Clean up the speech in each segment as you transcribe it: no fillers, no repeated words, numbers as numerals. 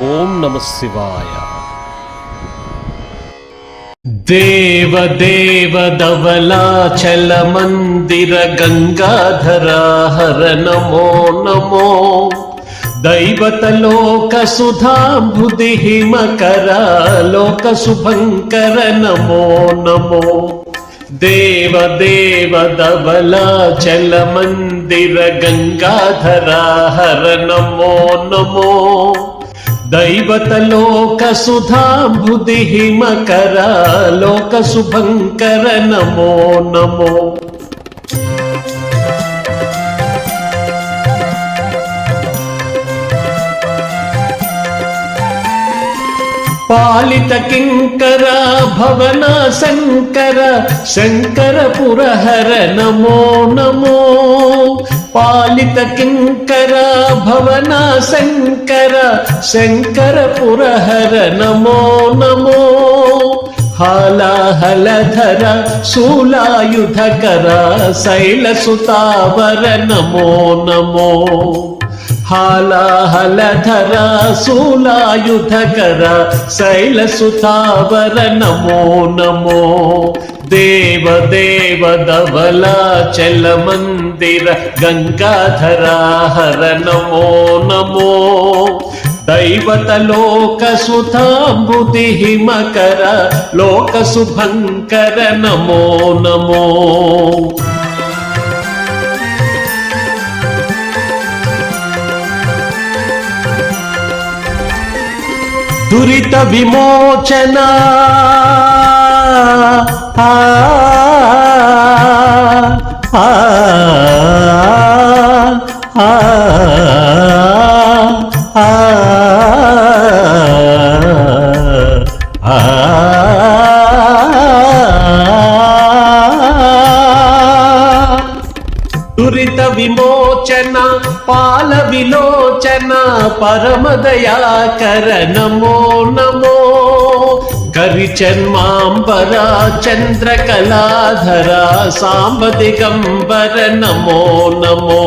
ఓం నమః శివాయ. దేవ దేవ ధవళాచల మందిర గంగాధరా హర నమో నమో. దైవత లోక సుధాంబుధి హిమకర లోక శుభంకర నమో నమో. దేవ దేవ ధవళాచల మందిర గంగాధరా హర నమో నమో. దైవత లోక సుధాంబుధి హిమకర లోక శుభంకర నమో నమో. పాలిత కింకర భవన శంకర శంకర పురహర నమో నమో. పాలిత కింకర భవన శంకర శంకర పురహర నమో నమో. హాలాహలధర శూలాయుధకర శైలసుతావర నమో నమో. హాలాహలధర శూలాయుధకర శైలసుతావర నమో నమో. దేవ దేవ ధవళాచల మందిర గంగాధరా హర నమో నమో. దైవత లోక సుధాంబుధి హిమకర లోక శుభంకర నమో నమో. దురిత విమోచన ఆ ఆ ఆ దురిత విమోచన పాల విలోచన పరమదయాకర నమో నమో. కరిచన్మాంబర చంద్రకళాధర సాంబ దిగంబర నమో నమో.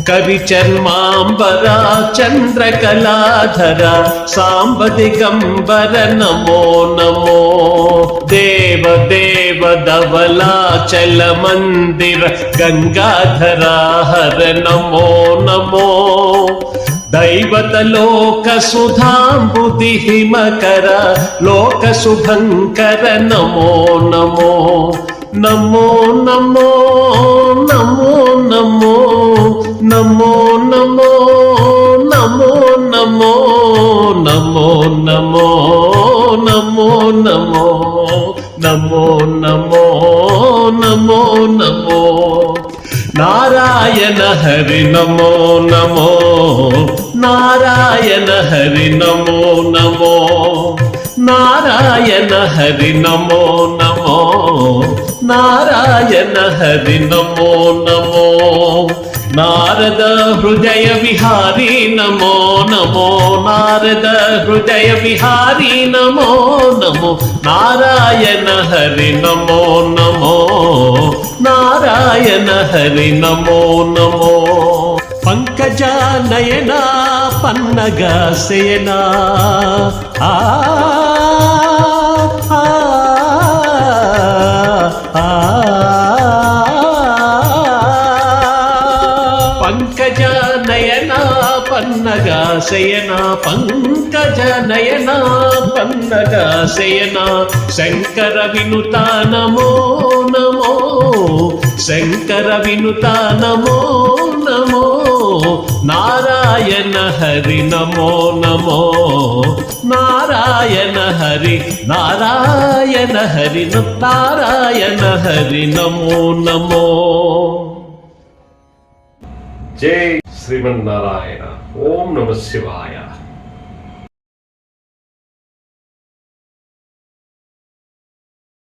కరిచన్మాంబర చంద్రకళాధర సాంబ దిగంబర నమో నమో. దేవ దేవ ధవళాచల మందిర గంగాధరా హర నమో నమో. దైవత లోక సుధాంబుధి హిమకర లోక శుభంకర నమో నమో. నమో నమో నమో నమో నమో నమో నమో నమో నమో నమో నమో నమో నమో నమో నమో నమో. నారాయణ హరి నమో నమో. నారాయణ హరి నమో నమో. నారాయణ హరి నమో నమో. నారాయణ హరి నమో నమో. నారద హృదయ విహారీ నమో నమో. నారద హృదయ విహారీ నమో నమో. నారాయణ హరి నమో నమో. నారాయణ హరి నమో నమో. పంకజ నయన పన్నగ శయన ఆ పంకజ నయన పన్నగ శయన పంకజ నయన పన్నగ శయన. శంకర వినుత నమో నమో. శంకర వినుత నమో నమో. నారాయణ హరి నమో నమో. నారాయణ హరి నారాయణ హరి నారాయణ హరి నమో నమో. జై శ్రీమన్నారాయణ. ఓం నమః శివాయ.